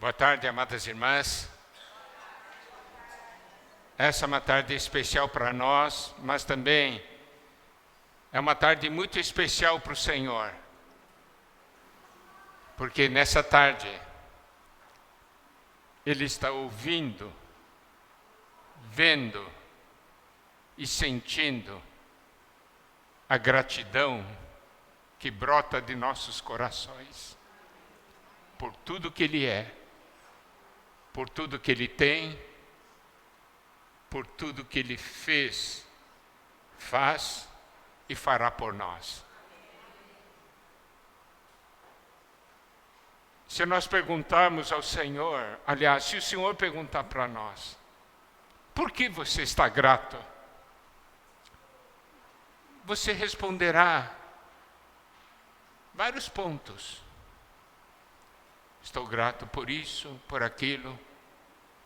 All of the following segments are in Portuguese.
Boa tarde, amadas irmãs. Essa é uma tarde especial para nós, mas também é uma tarde muito especial para o Senhor. Porque nessa tarde, Ele está ouvindo, vendo e sentindo a gratidão que brota de nossos corações. Por tudo que Ele é, por tudo que Ele tem, por tudo que Ele fez, faz e fará por nós. Se nós perguntarmos ao Senhor, aliás, se o Senhor perguntar para nós, por que você está grato? Você responderá vários pontos. Estou grato por isso, por aquilo,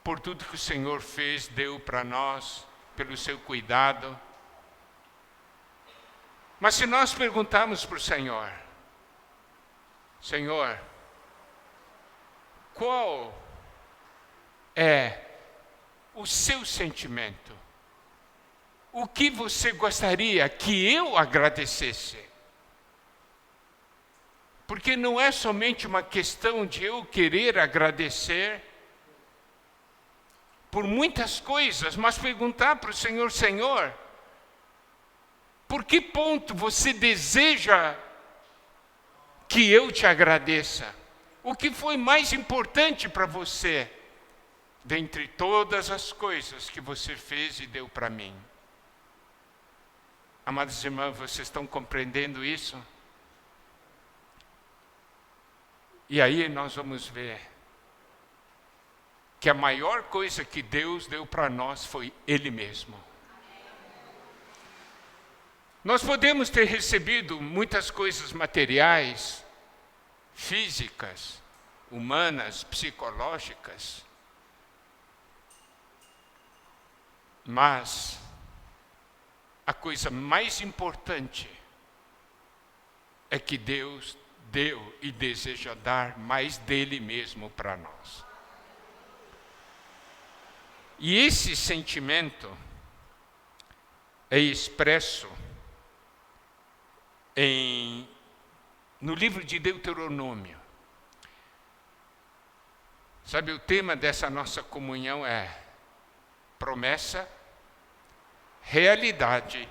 por tudo que o Senhor fez, deu para nós, pelo seu cuidado. Mas se nós perguntarmos para o Senhor, Senhor, qual é o seu sentimento? O que você gostaria que eu agradecesse? Porque não é somente uma questão de eu querer agradecer por muitas coisas, mas perguntar para o Senhor, Senhor, por que ponto você deseja que eu te agradeça? O que foi mais importante para você, dentre todas as coisas que você fez e deu para mim? Amados irmãos, vocês estão compreendendo isso? E aí nós vamos ver que a maior coisa que Deus deu para nós foi Ele mesmo. Nós podemos ter recebido muitas coisas materiais, físicas, humanas, psicológicas, mas a coisa mais importante é que Deus deu e deseja dar mais dele mesmo para nós. E esse sentimento é expresso no livro de Deuteronômio. Sabe, o tema dessa nossa comunhão é promessa, realidade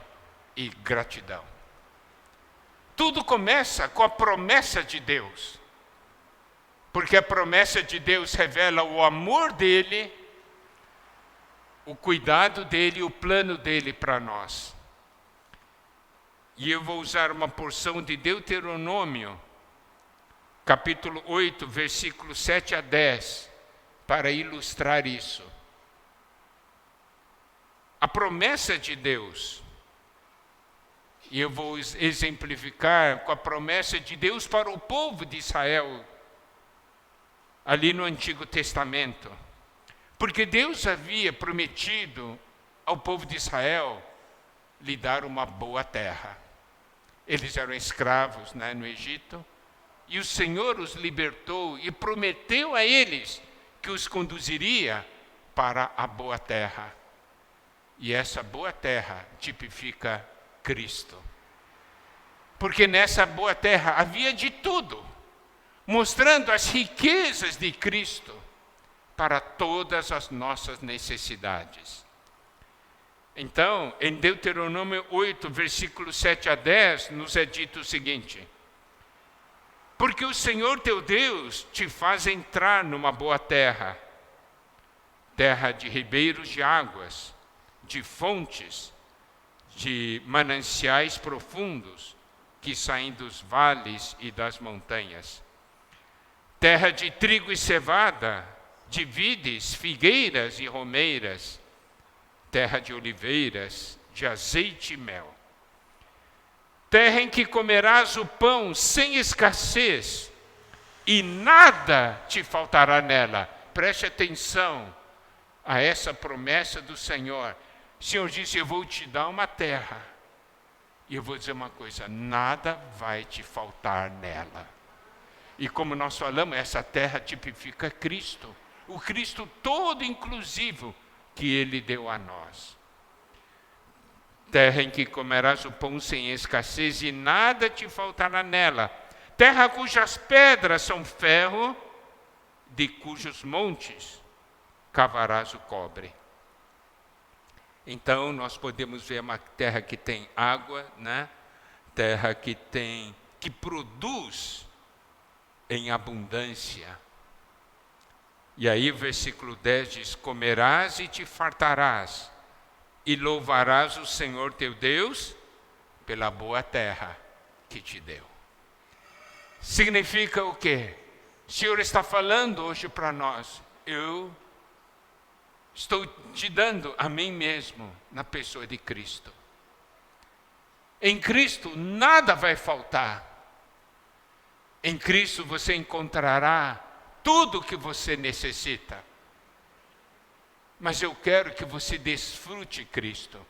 e gratidão. Tudo começa com a promessa de Deus, porque a promessa de Deus revela o amor dele, o cuidado dele, o plano dele para nós. E eu vou usar uma porção de Deuteronômio, capítulo 8, versículos 7 a 10, para ilustrar isso. A promessa de Deus, e eu vou exemplificar com a promessa de Deus para o povo de Israel, ali no Antigo Testamento. Porque Deus havia prometido ao povo de Israel lhe dar uma boa terra. Eles eram escravos, no Egito, e o Senhor os libertou e prometeu a eles que os conduziria para a boa terra. E essa boa terra tipifica Cristo. Porque nessa boa terra havia de tudo, mostrando as riquezas de Cristo para todas as nossas necessidades. Então, em Deuteronômio 8, versículos 7 a 10, nos é dito o seguinte: porque o Senhor teu Deus te faz entrar numa boa terra, terra de ribeiros de águas, de fontes, de mananciais profundos que saem dos vales e das montanhas, terra de trigo e cevada, de vides, figueiras e romeiras, terra de oliveiras, de azeite e mel, terra em que comerás o pão sem escassez e nada te faltará nela. Preste atenção a essa promessa do Senhor. O Senhor disse: eu vou te dar uma terra, e eu vou dizer uma coisa: nada vai te faltar nela. E como nós falamos, essa terra tipifica Cristo. O Cristo todo inclusivo que Ele deu a nós. Terra em que comerás o pão sem escassez e nada te faltará nela. Terra cujas pedras são ferro, de cujos montes cavarás o cobre. Então nós podemos ver uma terra que tem água, né? Terra que produz em abundância. E aí o versículo 10 diz: comerás e te fartarás, e louvarás o Senhor teu Deus pela boa terra que te deu. Significa o quê? O Senhor está falando hoje para nós: eu estou te dando a mim mesmo na pessoa de Cristo. Em Cristo nada vai faltar. Em Cristo você encontrará tudo o que você necessita. Mas eu quero que você desfrute Cristo.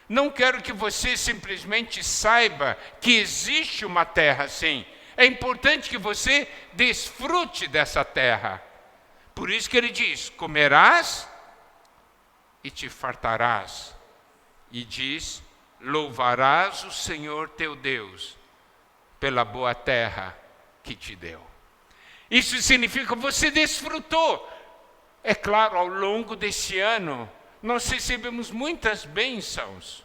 Não quero que você simplesmente saiba que existe uma terra assim. É importante que você desfrute dessa terra. Por isso que ele diz: comerás e te fartarás. E diz: louvarás o Senhor teu Deus pela boa terra que te deu. Isso significa que você desfrutou. É claro, ao longo desse ano, nós recebemos muitas bênçãos,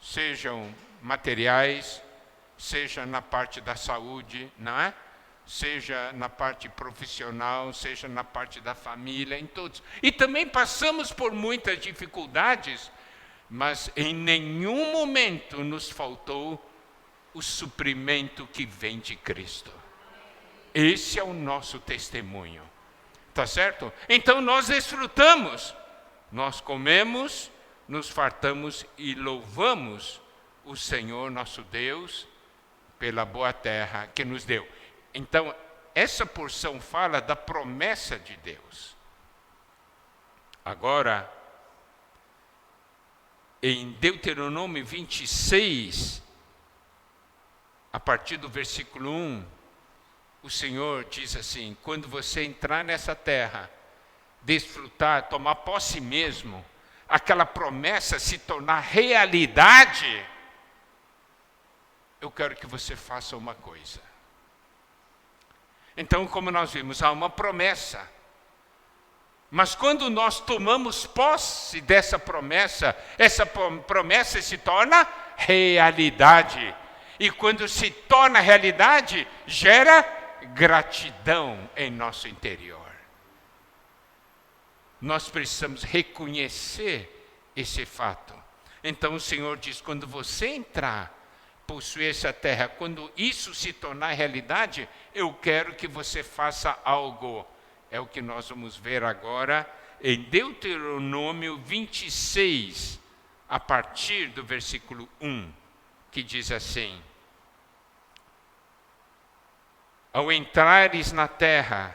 sejam materiais, seja na parte da saúde, não é? Seja na parte profissional, seja na parte da família, em todos. E também passamos por muitas dificuldades, mas em nenhum momento nos faltou o suprimento que vem de Cristo. Esse é o nosso testemunho. Tá certo? Então nós desfrutamos, nós comemos, nos fartamos e louvamos o Senhor nosso Deus pela boa terra que nos deu. Então, essa porção fala da promessa de Deus. Agora, em Deuteronômio 26, a partir do versículo 1, o Senhor diz assim: quando você entrar nessa terra, desfrutar, tomar posse mesmo, aquela promessa se tornar realidade, eu quero que você faça uma coisa. Então, como nós vimos, há uma promessa. Mas quando nós tomamos posse dessa promessa, essa promessa se torna realidade. E quando se torna realidade, gera gratidão em nosso interior. Nós precisamos reconhecer esse fato. Então o Senhor diz: quando você entrar, possuir essa terra, quando isso se tornar realidade, eu quero que você faça algo. É o que nós vamos ver agora em Deuteronômio 26, a partir do versículo 1, que diz assim: ao entrares na terra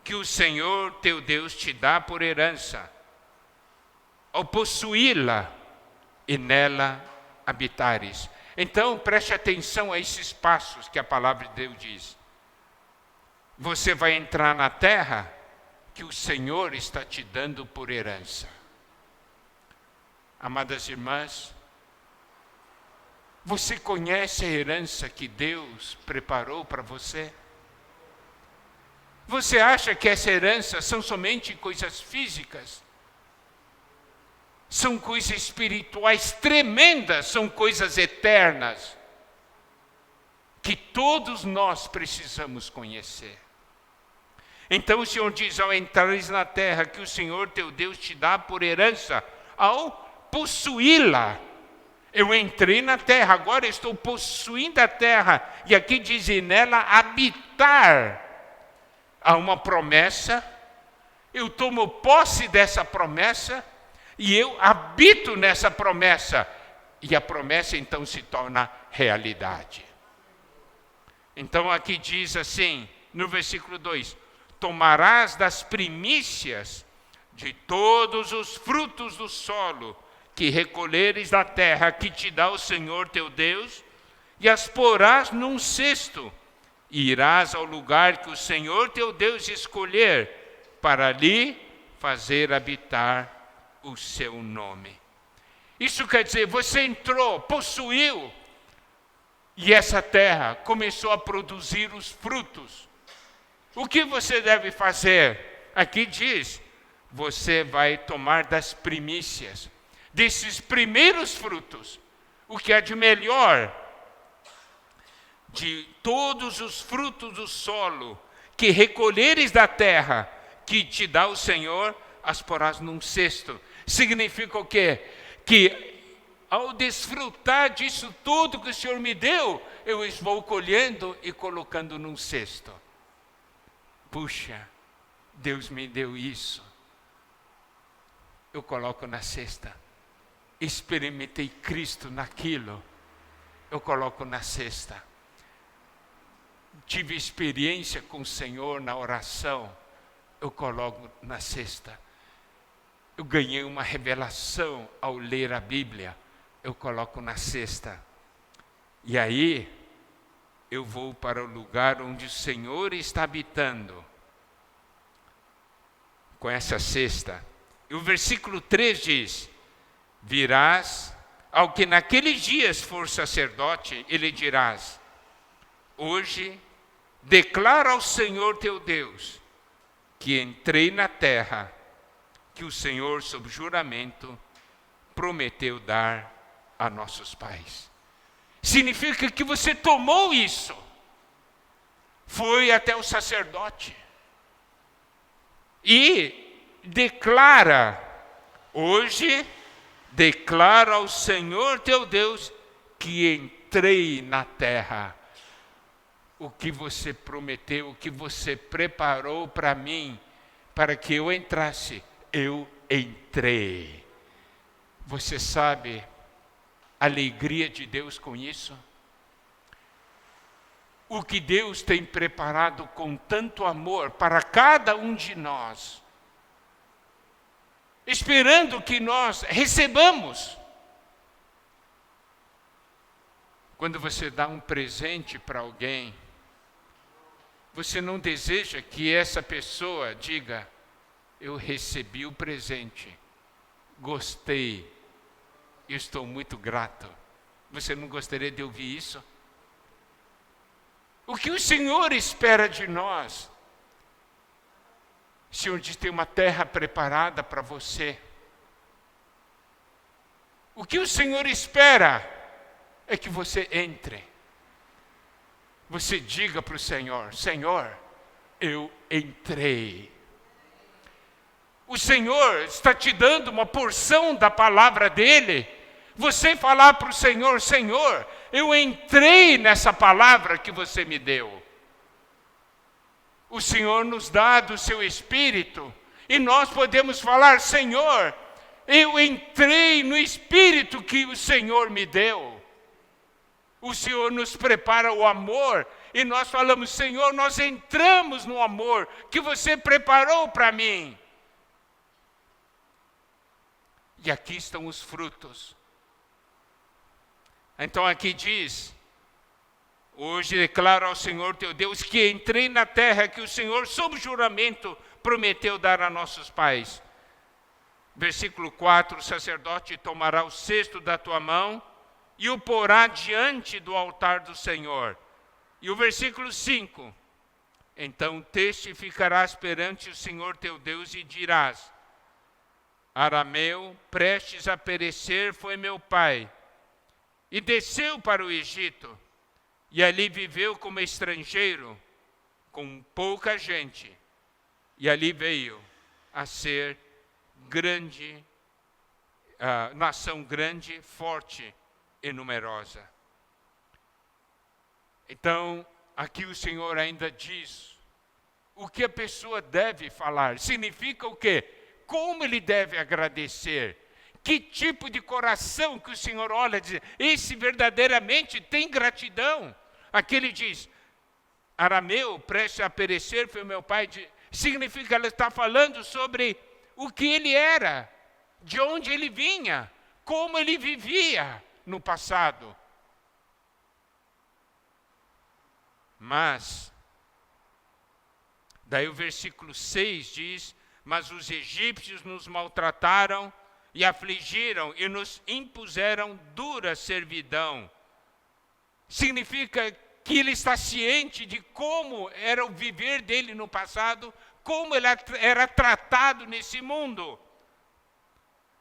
que o Senhor teu Deus te dá por herança, ao possuí-la e nela habitares. Então, preste atenção a esses passos que a palavra de Deus diz. Você vai entrar na terra que o Senhor está te dando por herança. Amadas irmãs, você conhece a herança que Deus preparou para você? Você acha que essa herança são somente coisas físicas? São coisas espirituais tremendas, são coisas eternas, que todos nós precisamos conhecer. Então o Senhor diz: ao entrares na terra que o Senhor teu Deus te dá por herança, ao possuí-la. Eu entrei na terra, agora estou possuindo a terra. E aqui diz: e nela habitar. Há uma promessa, eu tomo posse dessa promessa e eu habito nessa promessa. E a promessa então se torna realidade. Então aqui diz assim, no versículo 2: tomarás das primícias de todos os frutos do solo que recolheres da terra que te dá o Senhor teu Deus, e as porás num cesto, e irás ao lugar que o Senhor teu Deus escolher, para ali fazer habitar o seu nome. Isso quer dizer, você entrou, possuiu, e essa terra começou a produzir os frutos. O que você deve fazer? Aqui diz, você vai tomar das primícias, desses primeiros frutos, o que há de melhor, de todos os frutos do solo, que recolheres da terra, que te dá o Senhor, as porás num cesto. Significa o quê? Que ao desfrutar disso tudo que o Senhor me deu, eu vou colhendo e colocando num cesto. Puxa, Deus me deu isso. Eu coloco na cesta. Experimentei Cristo naquilo. Eu coloco na cesta. Tive experiência com o Senhor na oração. Eu coloco na cesta. Eu ganhei uma revelação ao ler a Bíblia. Eu coloco na cesta. E aí, eu vou para o lugar onde o Senhor está habitando. Com essa cesta. E o versículo 3 diz, virás ao que naqueles dias for sacerdote, ele dirás, hoje declara ao Senhor teu Deus, que entrei na terra, que o Senhor, sob juramento, prometeu dar a nossos pais. Significa que você tomou isso, foi até o sacerdote, e declara, hoje declara ao Senhor teu Deus, que entrei na terra. O que você prometeu, o que você preparou para mim, para que eu entrasse, eu entrei. Você sabe a alegria de Deus com isso? O que Deus tem preparado com tanto amor para cada um de nós, esperando que nós recebamos. Quando você dá um presente para alguém, você não deseja que essa pessoa diga, eu recebi o presente, gostei, estou muito grato. Você não gostaria de ouvir isso? O que o Senhor espera de nós? O Senhor diz, tem uma terra preparada para você. O que o Senhor espera é que você entre. Você diga para o Senhor, Senhor, eu entrei. O Senhor está te dando uma porção da palavra dEle. Você falar para o Senhor, Senhor, eu entrei nessa palavra que você me deu. O Senhor nos dá do seu Espírito, e nós podemos falar, Senhor, eu entrei no Espírito que o Senhor me deu. O Senhor nos prepara o amor, e nós falamos, Senhor, nós entramos no amor que você preparou para mim. E aqui estão os frutos. Então aqui diz, hoje declaro ao Senhor teu Deus que entrei na terra que o Senhor, sob juramento, prometeu dar a nossos pais. Versículo 4, o sacerdote tomará o cesto da tua mão e o porá diante do altar do Senhor. E o versículo 5, então testificarás perante o Senhor teu Deus e dirás, Arameu, prestes a perecer, foi meu pai, e desceu para o Egito, e ali viveu como estrangeiro, com pouca gente, e ali veio a ser grande, nação grande, forte e numerosa. Então, aqui o Senhor ainda diz o que a pessoa deve falar. Significa o quê? Como ele deve agradecer. Que tipo de coração que o Senhor olha e diz, esse verdadeiramente tem gratidão. Aqui ele diz, Arameu, prestes a perecer, foi meu pai. Significa que ela está falando sobre o que ele era, de onde ele vinha, como ele vivia no passado. Mas, daí o versículo 6 diz: mas os egípcios nos maltrataram e afligiram e nos impuseram dura servidão. Significa que ele está ciente de como era o viver dele no passado, como ele era tratado nesse mundo.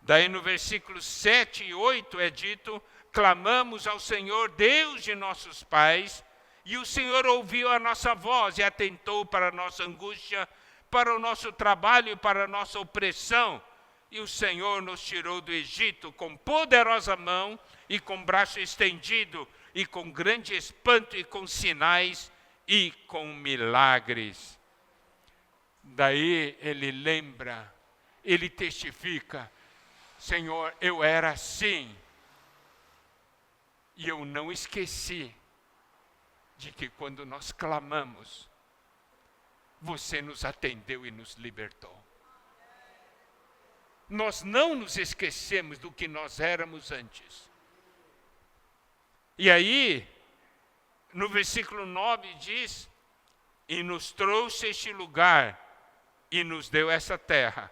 Daí no versículos 7 e 8 é dito: clamamos ao Senhor, Deus de nossos pais, e o Senhor ouviu a nossa voz e atentou para a nossa angústia, para o nosso trabalho e para a nossa opressão. E o Senhor nos tirou do Egito com poderosa mão e com braço estendido, e com grande espanto e com sinais e com milagres. Daí ele lembra, ele testifica: Senhor, eu era assim, e eu não esqueci de que quando nós clamamos, você nos atendeu e nos libertou. Nós não nos esquecemos do que nós éramos antes. E aí, no versículo 9 diz: e nos trouxe este lugar e nos deu essa terra,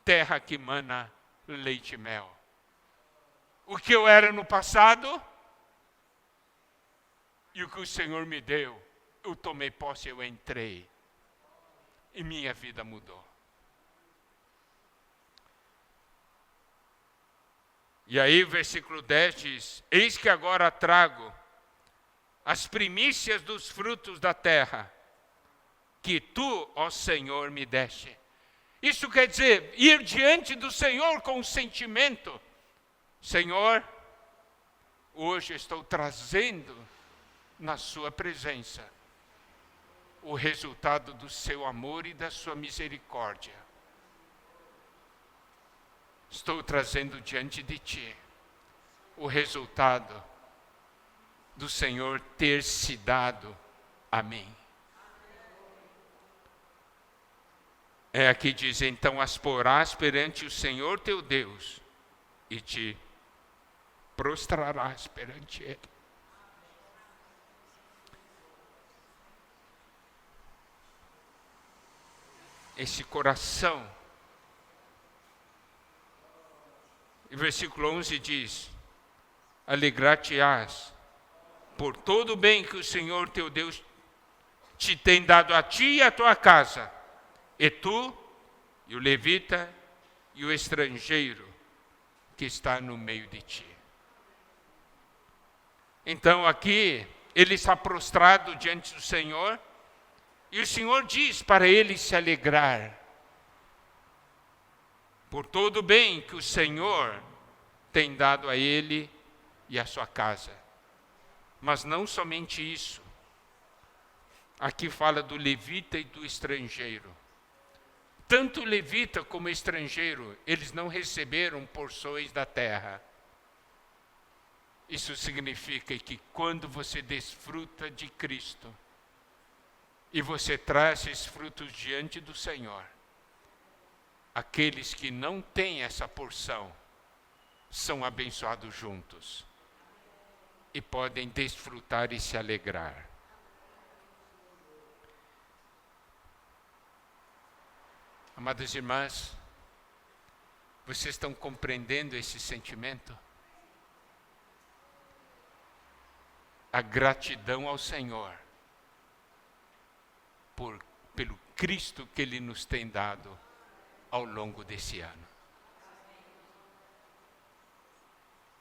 terra que mana leite e mel. O que eu era no passado e o que o Senhor me deu, eu tomei posse, eu entrei e minha vida mudou. E aí o versículo 10 diz: eis que agora trago as primícias dos frutos da terra, que tu, ó Senhor, me deste. Isso quer dizer, ir diante do Senhor com o sentimento: Senhor, hoje estou trazendo na sua presença o resultado do seu amor e da sua misericórdia. Estou trazendo diante de ti o resultado do Senhor ter se dado a mim. É aqui diz: então as porás perante o Senhor teu Deus e te prostrarás perante Ele. Esse coração. E versículo 11 diz: alegrar-te-ás por todo o bem que o Senhor teu Deus te tem dado a ti e a tua casa, e tu, e o levita, e o estrangeiro que está no meio de ti. Então aqui, ele está prostrado diante do Senhor, e o Senhor diz para ele se alegrar por todo o bem que o Senhor tem dado a ele e a sua casa. Mas não somente isso. Aqui fala do levita e do estrangeiro. Tanto o levita como o estrangeiro, eles não receberam porções da terra. Isso significa que quando você desfruta de Cristo, e você traz esses frutos diante do Senhor, aqueles que não têm essa porção são abençoados juntos e podem desfrutar e se alegrar. Amadas irmãs, vocês estão compreendendo esse sentimento? A gratidão ao Senhor pelo Cristo que Ele nos tem dado ao longo desse ano.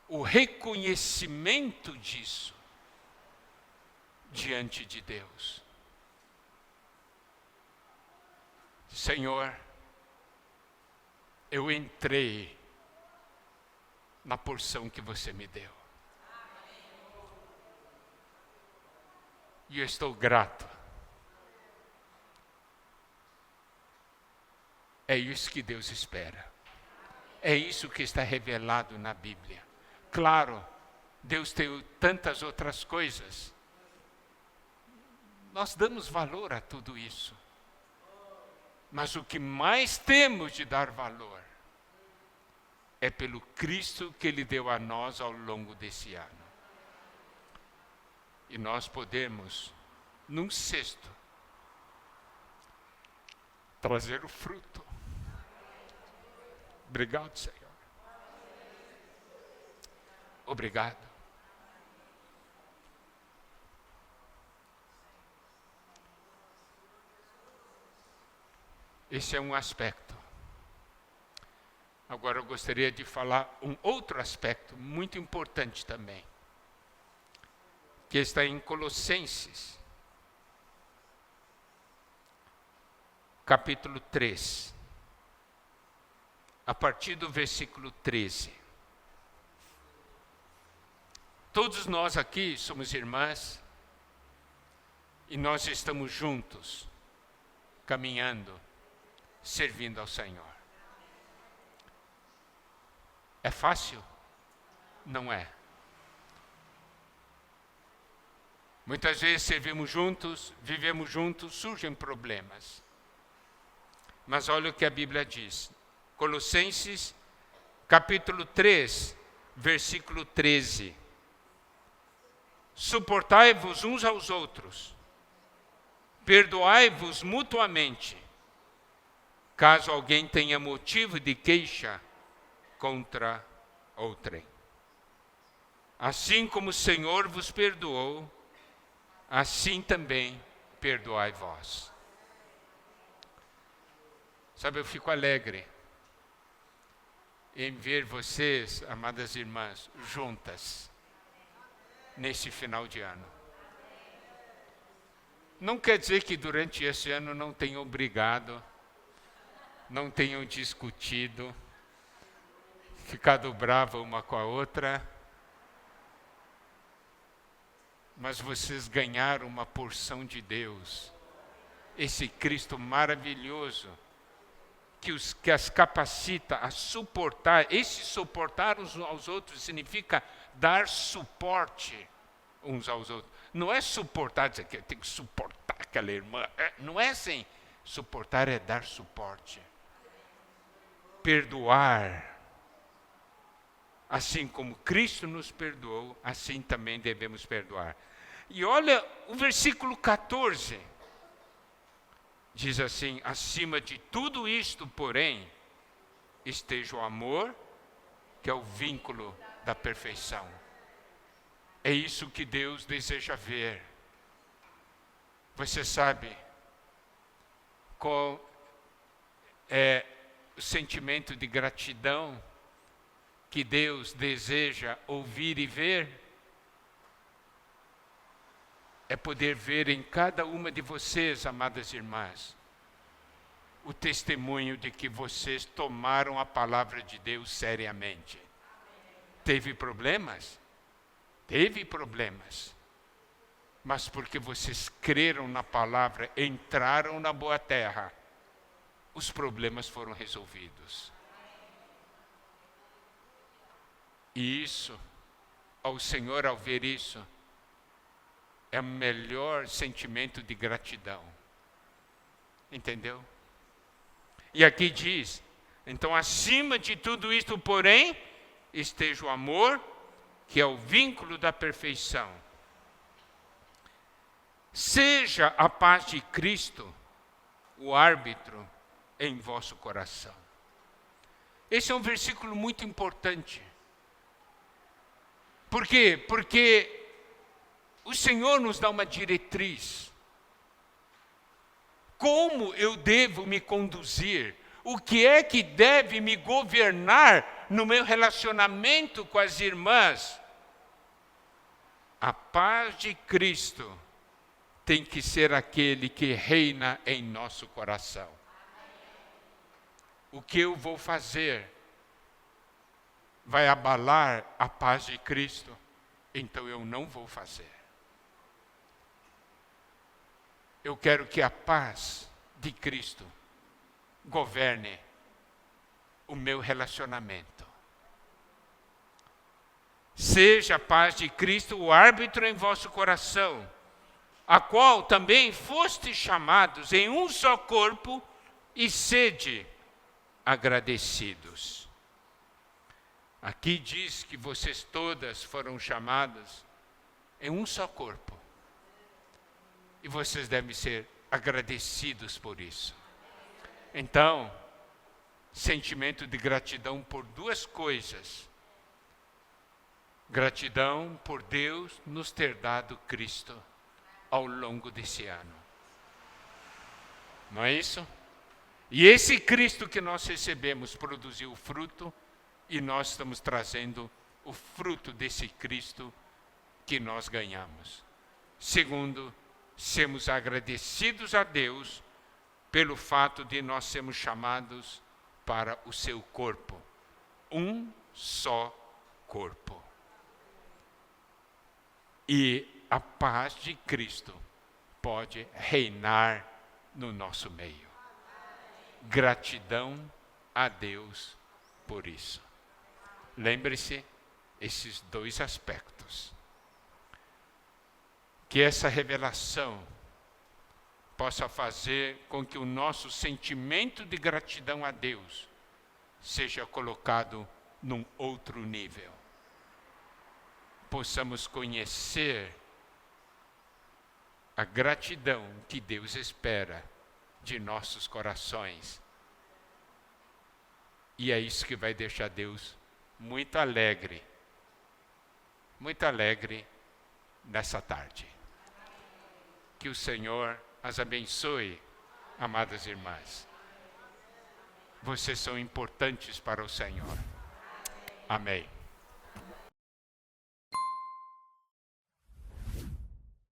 O reconhecimento disso diante de Deus. Senhor, eu entrei na porção que você me deu. E eu estou grato. É isso que Deus espera. É isso que está revelado na Bíblia. Claro, Deus tem tantas outras coisas. Nós damos valor a tudo isso. Mas o que mais temos de dar valor é pelo Cristo que Ele deu a nós ao longo desse ano. E nós podemos num cesto, trazer o fruto. Obrigado, Senhor. Obrigado. Esse é um aspecto. Agora eu gostaria de falar um outro aspecto muito importante também, que está em Colossenses, capítulo 3, a partir do versículo 13. Todos nós aqui somos irmãs e nós estamos juntos, caminhando, servindo ao Senhor. É fácil? Não é. Muitas vezes servimos juntos, vivemos juntos, surgem problemas. Mas olha o que a Bíblia diz. Colossenses, capítulo 3, versículo 13. Suportai-vos uns aos outros, perdoai-vos mutuamente, caso alguém tenha motivo de queixa contra outrem. Assim como o Senhor vos perdoou, assim também perdoai vós. Sabe, eu fico alegre em ver vocês, amadas irmãs, juntas nesse final de ano. Não quer dizer que durante esse ano não tenham brigado, não tenham discutido, ficado brava uma com a outra, mas vocês ganharam uma porção de Deus, esse Cristo maravilhoso, que as capacita a suportar. Esse suportar uns aos outros significa dar suporte uns aos outros. Não é suportar, dizer que eu tenho que suportar aquela irmã. Não é assim. Suportar é dar suporte. Perdoar. Assim como Cristo nos perdoou, assim também devemos perdoar. E olha o versículo 14. Diz assim: acima de tudo isto, porém, esteja o amor, que é o vínculo da perfeição. É isso que Deus deseja ver. Você sabe qual é o sentimento de gratidão que Deus deseja ouvir e ver? É poder ver em cada uma de vocês, amadas irmãs, o testemunho de que vocês tomaram a palavra de Deus seriamente. Teve problemas? Teve problemas. Mas porque vocês creram na palavra, entraram na boa terra, os problemas foram resolvidos. E isso, ao Senhor, ao ver isso, é o melhor sentimento de gratidão. Entendeu? E aqui diz, então acima de tudo isto, porém, esteja o amor, que é o vínculo da perfeição. Seja a paz de Cristo o árbitro em vosso coração. Esse é um versículo muito importante. Por quê? Porque o Senhor nos dá uma diretriz. Como eu devo me conduzir? O que é que deve me governar no meu relacionamento com as irmãs? A paz de Cristo tem que ser aquele que reina em nosso coração. O que eu vou fazer vai abalar a paz de Cristo, então eu não vou fazer. Eu quero que a paz de Cristo governe o meu relacionamento. Seja a paz de Cristo o árbitro em vosso coração, a qual também fostes chamados em um só corpo, e sede agradecidos. Aqui diz que vocês todas foram chamadas em um só corpo. E vocês devem ser agradecidos por isso. Então, sentimento de gratidão por duas coisas. Gratidão por Deus nos ter dado Cristo ao longo desse ano. Não é isso? E esse Cristo que nós recebemos produziu fruto, e nós estamos trazendo o fruto desse Cristo que nós ganhamos. Segundo, sermos agradecidos a Deus pelo fato de nós sermos chamados para o seu corpo. Um só corpo. E a paz de Cristo pode reinar no nosso meio. Gratidão a Deus por isso. Lembre-se, esses dois aspectos. Que essa revelação possa fazer com que o nosso sentimento de gratidão a Deus seja colocado num outro nível. Possamos conhecer a gratidão que Deus espera de nossos corações. E é isso que vai deixar Deus muito alegre nessa tarde. Que o Senhor as abençoe, amadas irmãs. Vocês são importantes para o Senhor. Amém.